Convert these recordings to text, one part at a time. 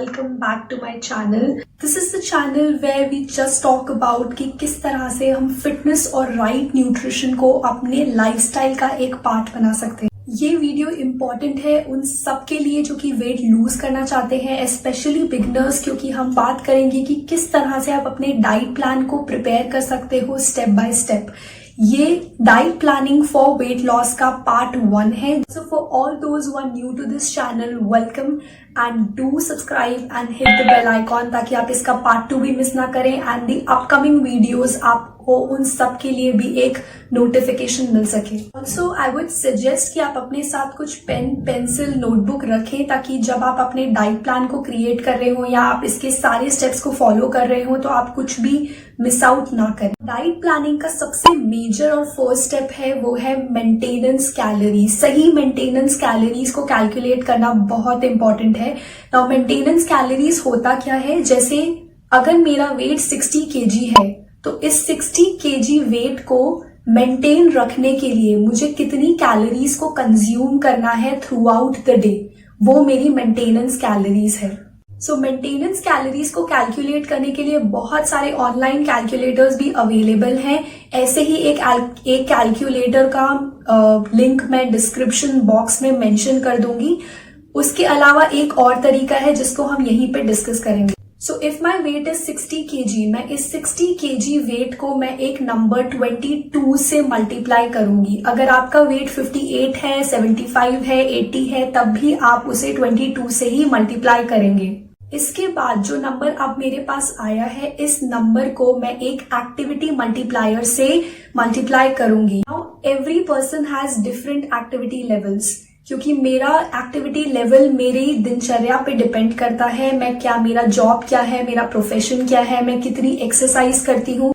welcome back to my channel. This is the channel where we just talk about कि किस तरह से हम फिटनेस और राइट न्यूट्रिशन को अपने लाइफस्टाइल का एक पार्ट बना सकते हैं। ये वीडियो इम्पॉर्टेंट है उन सब के लिए जो कि वेट लूज करना चाहते हैं, स्पेशली बिगनर्स, क्योंकि हम बात करेंगे कि किस तरह से आप अपने डाइट प्लान को प्रिपेयर कर सकते हो स्टेप बाय स्टेप। ये diet planning for weight loss का पार्ट 1 है। So for all those who are new to this channel, welcome and do subscribe and hit the bell icon ताकि आप इसका पार्ट 2 भी मिस ना करें एंड द अपकमिंग वीडियोस आपको उन सब के लिए भी एक नोटिफिकेशन मिल सके। ऑल्सो आई वुड सजेस्ट कि आप अपने साथ कुछ पेन, पेंसिल, नोटबुक रखें ताकि जब आप अपने डाइट प्लान को क्रिएट कर रहे हो या आप इसके सारे स्टेप्स को फॉलो कर रहे हो तो आप कुछ भी मिस आउट ना करें। डाइट प्लानिंग का सबसे मेजर और फर्स्ट स्टेप है वो है मेंटेनेंस कैलोरीज। सही मेंटेनेंस कैलोरीज को कैलकुलेट करना बहुत इंपॉर्टेंट है। नाउ मेंटेनेंस कैलोरीज होता क्या है, जैसे अगर मेरा वेट 60 kg है तो इस 60 kg वेट को मेंटेन रखने के लिए मुझे कितनी कैलोरीज को कंज्यूम करना है थ्रू आउट द डे, वो मेरी मेंटेनेंस कैलोरीज है। सो मेंटेनेंस कैलोरीज को कैलकुलेट करने के लिए बहुत सारे ऑनलाइन कैलकुलेटर्स भी अवेलेबल हैं। ऐसे ही एक कैलकुलेटर का लिंक मैं डिस्क्रिप्शन बॉक्स में मेंशन कर दूंगी। उसके अलावा एक और तरीका है जिसको हम यहीं पे डिस्कस करेंगे। So if my weight is 60 kg, मैं इस 60 kg वेट को मैं एक नंबर 22 से मल्टीप्लाई करूंगी। अगर आपका वेट 58 है, 75 है, 80 है, तब भी आप उसे 22 से ही मल्टीप्लाई करेंगे। इसके बाद जो नंबर अब मेरे पास आया है, इस नंबर को मैं एक एक्टिविटी मल्टीप्लायर से मल्टीप्लाई करूंगी। Now every person has different activity levels, क्योंकि मेरा एक्टिविटी लेवल मेरी दिनचर्या पे डिपेंड करता है। मेरा जॉब क्या है, मेरा प्रोफेशन क्या है, मैं कितनी एक्सरसाइज करती हूँ।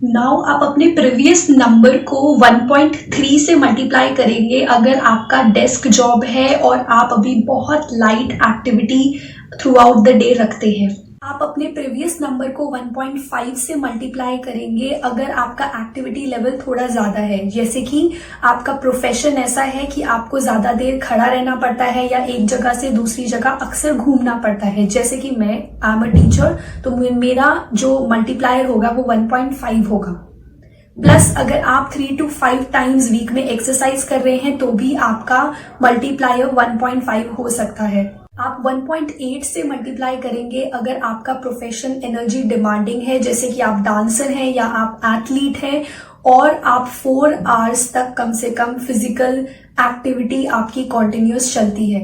नाउ आप अपने प्रीवियस नंबर को 1.3 से मल्टीप्लाई करेंगे अगर आपका डेस्क जॉब है और आप अभी बहुत light activity through out the day रखते हैं। आप अपने प्रीवियस नंबर को 1.5 से मल्टीप्लाई करेंगे अगर आपका एक्टिविटी लेवल थोड़ा ज्यादा है, जैसे कि आपका प्रोफेशन ऐसा है कि आपको ज्यादा देर खड़ा रहना पड़ता है या एक जगह से दूसरी जगह अक्सर घूमना पड़ता है। जैसे कि मैं आई एम अ टीचर, तो मेरा जो मल्टीप्लायर होगा वो 1.5 होगा। प्लस अगर आप 3 to 5 टाइम्स वीक में एक्सरसाइज कर रहे हैं तो भी आपका मल्टीप्लायर 1.5 हो सकता है। आप 1.8 से मल्टीप्लाई करेंगे अगर आपका प्रोफेशन एनर्जी डिमांडिंग है, जैसे कि आप डांसर हैं या आप एथलीट हैं और आप 4 आवर्स तक कम से कम फिजिकल एक्टिविटी आपकी कॉन्टिन्यूस चलती है।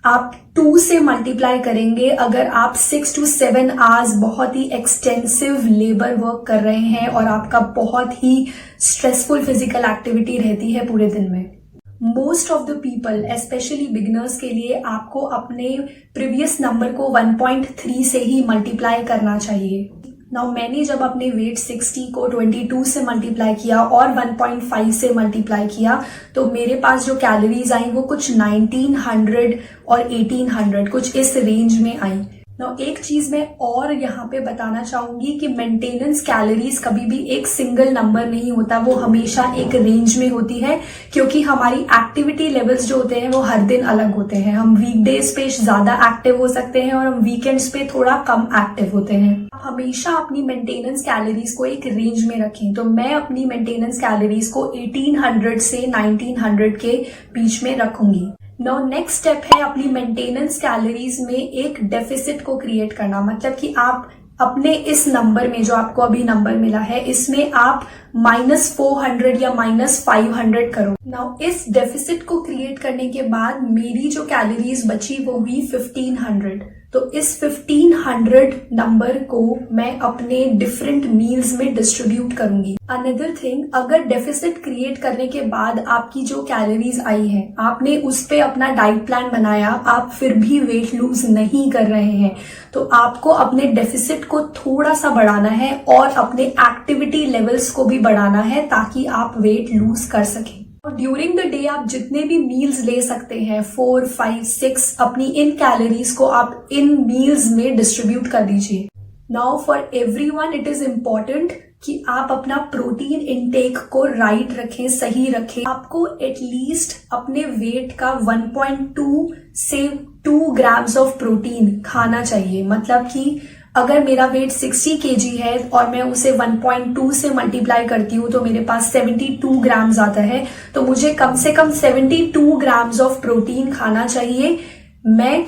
आप 2 से मल्टीप्लाई करेंगे अगर आप 6 to 7 आवर्स बहुत ही एक्सटेंसिव लेबर वर्क कर रहे हैं और आपका बहुत ही स्ट्रेसफुल फिजिकल एक्टिविटी रहती है पूरे दिन में। Most of the people, specially beginners के लिए, आपको अपने प्रीवियस नंबर को 1.3 से ही मल्टीप्लाई करना चाहिए। नाउ मैंने जब अपने वेट 60 को 22 से मल्टीप्लाई किया और 1.5 से मल्टीप्लाई किया तो मेरे पास जो कैलोरीज आई वो कुछ 1900 और 1800 कुछ इस रेंज में आई। नाउ एक चीज मैं और यहाँ पे बताना चाहूंगी कि मेंटेनेंस कैलोरीज कभी भी एक सिंगल नंबर नहीं होता, वो हमेशा एक रेंज में होती है, क्योंकि हमारी एक्टिविटी लेवल्स जो होते हैं वो हर दिन अलग होते हैं। हम वीकडेज पे ज्यादा एक्टिव हो सकते हैं और हम वीकेंड्स पे थोड़ा कम एक्टिव होते हैं। हमेशा अपनी मेंटेनेंस कैलोरीज को एक रेंज में रखें। तो मैं अपनी मेंटेनेंस कैलोरीज को 1800 से 1900 के बीच में रखूंगी। नाउ नेक्स्ट स्टेप है अपनी मेंटेनेंस कैलोरीज में एक डेफिसिट को क्रिएट करना। मतलब कि आप अपने इस नंबर में, जो आपको अभी नंबर मिला है, इसमें आप -400 या -500 करो। नाउ इस डेफिसिट को क्रिएट करने के बाद मेरी जो कैलोरीज बची वो हुई 1500। तो इस 1500 नंबर को मैं अपने डिफरेंट मील्स में डिस्ट्रीब्यूट करूंगी। अनदर थिंग, अगर डेफिसिट क्रिएट करने के बाद आपकी जो कैलोरीज आई है, आपने उस पे अपना डाइट प्लान बनाया, आप फिर भी वेट लूज नहीं कर रहे हैं, तो आपको अपने डेफिसिट को थोड़ा सा बढ़ाना है और अपने एक्टिविटी लेवल्स को भी बढ़ाना है ताकि आप वेट लूज कर सकें। ड्यूरिंग द डे आप जितने भी मील्स ले सकते हैं, 4, 5, 6, अपनी इन कैलोरीज को आप इन मील्स में डिस्ट्रीब्यूट कर दीजिए। Now for everyone it is important कि आप अपना प्रोटीन इनटेक को राइट रखें, सही रखें। आपको एटलीस्ट अपने वेट का 1.2 से 2 ग्राम्स ऑफ प्रोटीन खाना चाहिए। मतलब कि अगर मेरा वेट 60 kg है और मैं उसे 1.2 से मल्टीप्लाई करती हूँ तो मेरे पास 72 ग्राम्स आता है। तो मुझे कम से कम 72 ग्राम्स ऑफ प्रोटीन खाना चाहिए।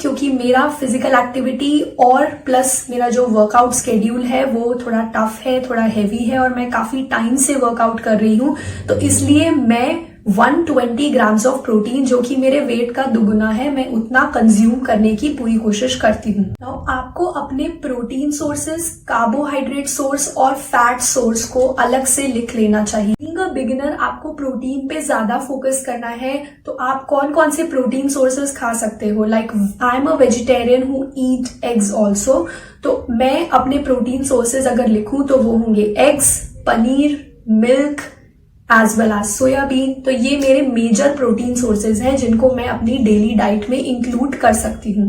क्योंकि मेरा फिजिकल एक्टिविटी और प्लस मेरा जो वर्कआउट स्केड्यूल है वो थोड़ा टफ है, थोड़ा हैवी है और मैं काफी टाइम से वर्कआउट कर रही हूँ, तो इसलिए मैं 120 ग्राम्स ऑफ प्रोटीन, जो कि मेरे वेट का दुगुना है, मैं उतना कंज्यूम करने की पूरी कोशिश करती हूँ। तो आपको अपने प्रोटीन सोर्सेस, कार्बोहाइड्रेट सोर्स और फैट सोर्स को अलग से लिख लेना चाहिए। बीइंग अ बिगिनर आपको प्रोटीन पे ज्यादा फोकस करना है, तो आप कौन कौन से प्रोटीन सोर्सेस खा सकते हो। Like I am a vegetarian who eat eggs also, तो मैं अपने प्रोटीन सोर्सेज अगर लिखूं तो वो होंगे eggs, paneer, milk as well as soybean. तो ये मेरे मेजर प्रोटीन सोर्सेज हैं जिनको मैं अपनी डेली डाइट में इंक्लूड कर सकती हूँ।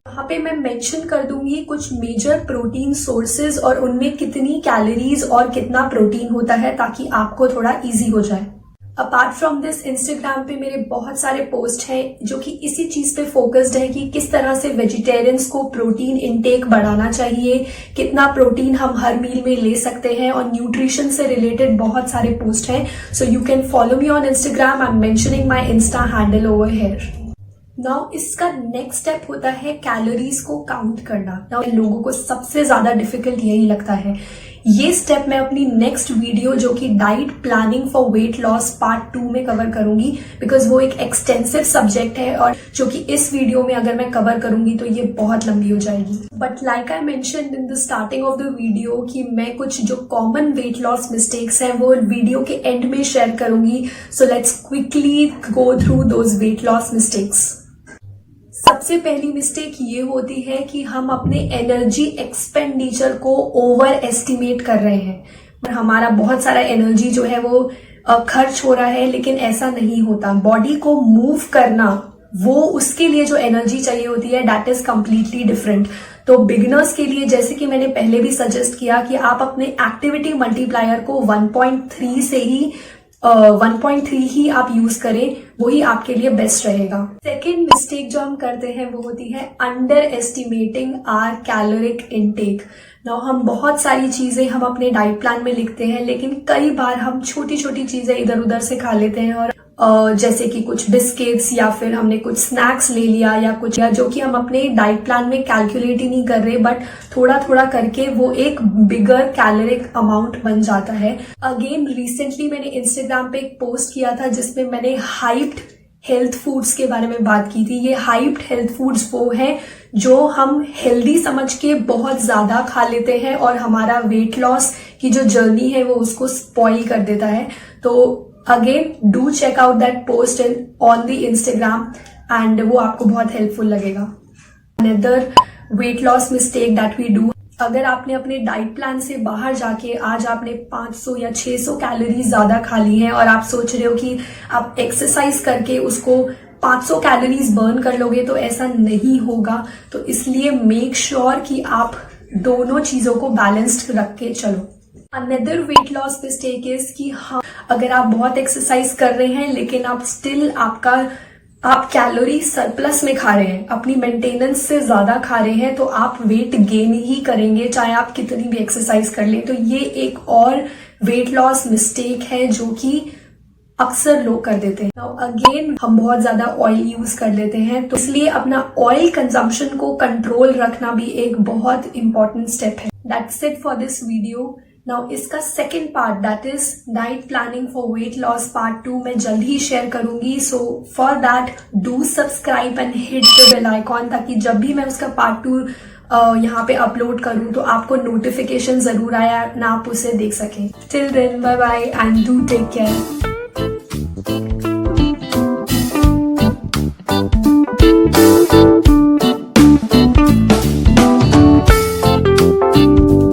यहाँ पे मैं मेंशन कर दूंगी कुछ मेजर प्रोटीन सोर्सेज और उनमें कितनी कैलोरीज और कितना प्रोटीन होता है, ताकि आपको थोड़ा इजी हो जाए। अपार्ट फ्रॉम दिस, इंस्टाग्राम पे मेरे बहुत सारे पोस्ट हैं जो कि इसी चीज पे फोकस्ड है कि किस तरह से वेजिटेरियंस को प्रोटीन इनटेक बढ़ाना चाहिए, कितना प्रोटीन हम हर मील में ले सकते हैं, और न्यूट्रिशन से रिलेटेड बहुत सारे पोस्ट हैं। So you can follow me on Instagram. I am mentioning my Insta handle over here. Now इसका नेक्स्ट स्टेप होता है कैलोरीज को काउंट करना। नाउ लोगों को सबसे ज्यादा डिफिकल्ट यही लगता है। ये स्टेप मैं अपनी नेक्स्ट वीडियो जो कि diet planning for weight loss part 2 में कवर करूंगी, बिकॉज वो एक एक्सटेंसिव सब्जेक्ट है और जो कि इस वीडियो में अगर मैं कवर करूंगी तो ये बहुत लंबी हो जाएगी। But like I mentioned in the starting of the video कि मैं कुछ जो कॉमन वेट लॉस मिस्टेक्स हैं वो वीडियो के एंड में शेयर करूंगी। So let's quickly go through those weight loss mistakes. सबसे पहली मिस्टेक ये होती है कि हम अपने एनर्जी एक्सपेंडिचर को ओवर एस्टिमेट कर रहे हैं और हमारा बहुत सारा एनर्जी जो है वो खर्च हो रहा है, लेकिन ऐसा नहीं होता। बॉडी को मूव करना, वो उसके लिए जो एनर्जी चाहिए होती है, दैट इज कंप्लीटली डिफरेंट। तो बिगिनर्स के लिए, जैसे कि मैंने पहले भी सजेस्ट किया, कि आप अपने एक्टिविटी मल्टीप्लायर को 1.3 से ही 1.3 ही आप यूज करें, वही आपके लिए बेस्ट रहेगा। सेकेंड मिस्टेक जो हम करते हैं वो होती है underestimating our caloric intake. Now हम बहुत सारी चीजें हम अपने डाइट प्लान में लिखते हैं, लेकिन कई बार हम छोटी छोटी चीजें इधर उधर से खा लेते हैं, और जैसे कि कुछ बिस्किट्स या फिर हमने कुछ स्नैक्स ले लिया या कुछ, या जो कि हम अपने डाइट प्लान में कैलकुलेट ही नहीं कर रहे, बट थोड़ा थोड़ा करके वो एक बिगर कैलोरिक अमाउंट बन जाता है। अगेन रिसेंटली मैंने इंस्टाग्राम पे एक पोस्ट किया था जिसमें मैंने हाइप्ड हेल्थ फूड्स के बारे में बात की थी। ये हाइप्ड हेल्थ फूड्स वो हैं जो हम हेल्दी समझ के बहुत ज्यादा खा लेते हैं और हमारा वेट लॉस की जो जर्नी है वो उसको स्पॉइल कर देता है। तो again do check out that post on the Instagram and वो आपको बहुत हेल्पफुल लगेगा। Another weight loss mistake that we do, अगर आपने अपने डाइट प्लान से बाहर जाके आज आपने 500 या 600 कैलोरीज ज्यादा खा ली है और आप सोच रहे हो कि आप एक्सरसाइज करके उसको 500 कैलोरीज बर्न कर लोगे, तो ऐसा नहीं होगा। तो इसलिए मेक श्योर कि आप दोनों चीजों को बैलेंस्ड रख के चलो। Another weight loss mistake is कि हाँ, अगर आप बहुत एक्सरसाइज कर रहे हैं लेकिन आप स्टिल आप कैलोरी सरप्लस में खा रहे हैं, अपनी मेंटेनेंस से ज्यादा खा रहे हैं, तो आप वेट गेन ही करेंगे चाहे आप कितनी भी एक्सरसाइज कर लें। तो ये एक और वेट लॉस मिस्टेक है जो कि अक्सर लोग कर देते हैं। अगेन हम बहुत ज्यादा ऑयल यूज कर लेते हैं, तो इसलिए अपना ऑयल कंजम्पशन को कंट्रोल रखना भी एक बहुत इंपॉर्टेंट स्टेप है। That's it for this video. Now इसका second part that is diet planning for weight loss part 2 मैं जल्द ही शेयर करूंगी। So for that do subscribe and hit the bell icon, ताकि जब भी मैं उसका पार्ट 2 यहाँ पे अपलोड करूं तो आपको नोटिफिकेशन जरूर आया ना, आप उसे देख सकें। Till then bye bye and do take care.